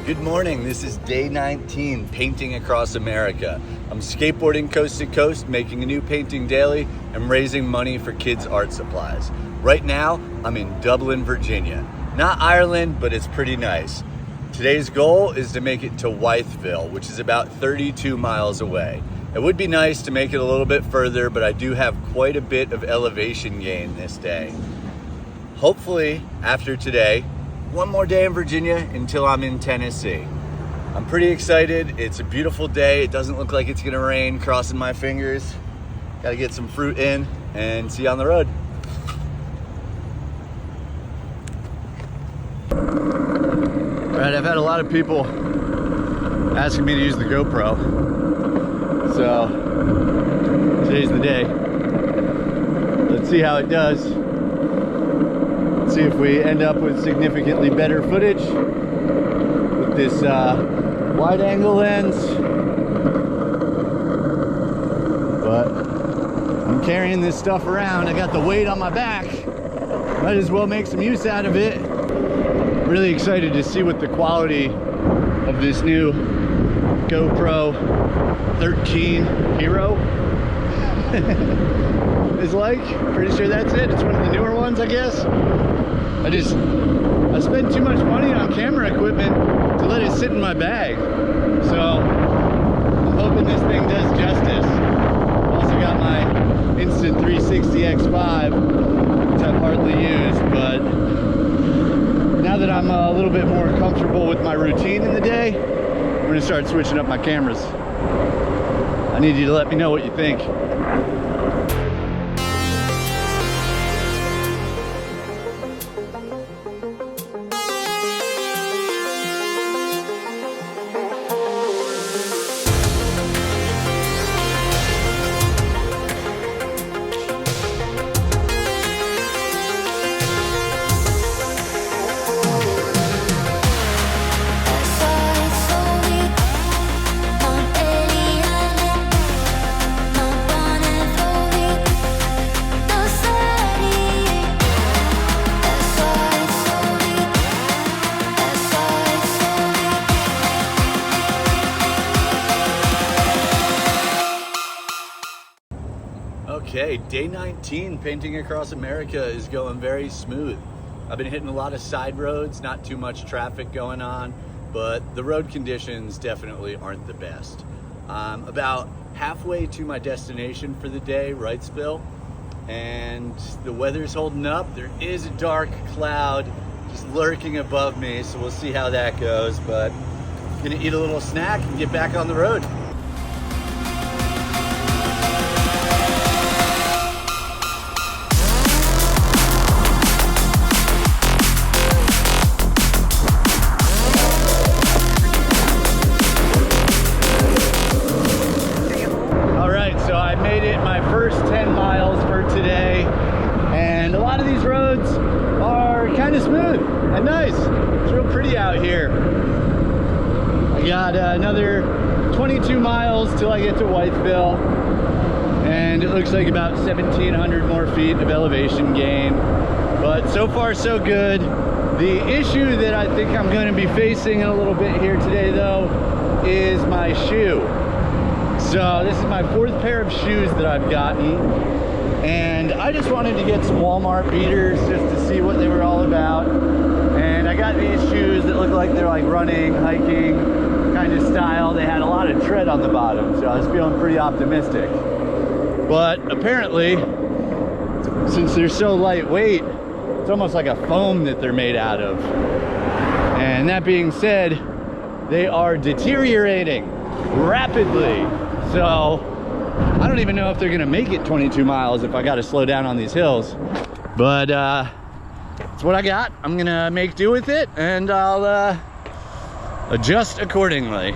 Good morning, this is day 19, painting across America. I'm skateboarding coast to coast, making a new painting daily, and raising money for kids' art supplies. Right now, I'm in Dublin, Virginia. Not Ireland, but it's pretty nice. Today's goal is to make it to Wytheville, which is about 32 miles away. It would be nice to make it a little bit further, but I do have quite a bit of elevation gain this day. Hopefully, after today, one more day in Virginia until I'm in Tennessee. I'm pretty excited. It's a beautiful day. It doesn't look like it's gonna rain, crossing my fingers. Gotta get some fruit in and see you on the road. All right, I've had a lot of people asking me to use the GoPro. So today's the day. Let's see how it does. See if we end up with significantly better footage with this wide angle lens. But I'm carrying this stuff around. I got the weight on my back. Might as well make some use out of it. Really excited to see what the quality of this new GoPro 13 Hero is like. Pretty sure that's it. It's one of the newer ones, I guess. I spent too much money on camera equipment to let it sit in my bag. So I'm hoping this thing does justice. Also got my Instant 360 X5, which I've hardly used, but now that I'm a little bit more comfortable with my routine in the day, I'm gonna start switching up my cameras. I need you to let me know what you think. Okay, day 19 painting across America is going very smooth. I've been hitting a lot of side roads, not too much traffic going on, but the road conditions definitely aren't the best. I'm about halfway to my destination for the day, Wytheville, and the weather's holding up. There is a dark cloud just lurking above me, so we'll see how that goes, but I'm gonna eat a little snack and get back on the road. My first 10 miles for today, and a lot of these roads are kind of smooth and nice. It's real pretty out here. I got another 22 miles till I get to Wytheville, and it looks like about 1,700 more feet of elevation gain, but so far so good. The issue that I think I'm going to be facing in a little bit here today though is my shoe. So this is my fourth pair of shoes that I've gotten, and I just wanted to get some Walmart beaters just to see what they were all about. And I got these shoes that look like they're like running, hiking kind of style. They had a lot of tread on the bottom, so I was feeling pretty optimistic. But apparently, since they're so lightweight, it's almost like a foam that they're made out of. And that being said, they are deteriorating rapidly. So I don't even know if they're gonna make it 22 miles if I gotta slow down on these hills, but it's what I got. I'm gonna make do with it, and I'll adjust accordingly.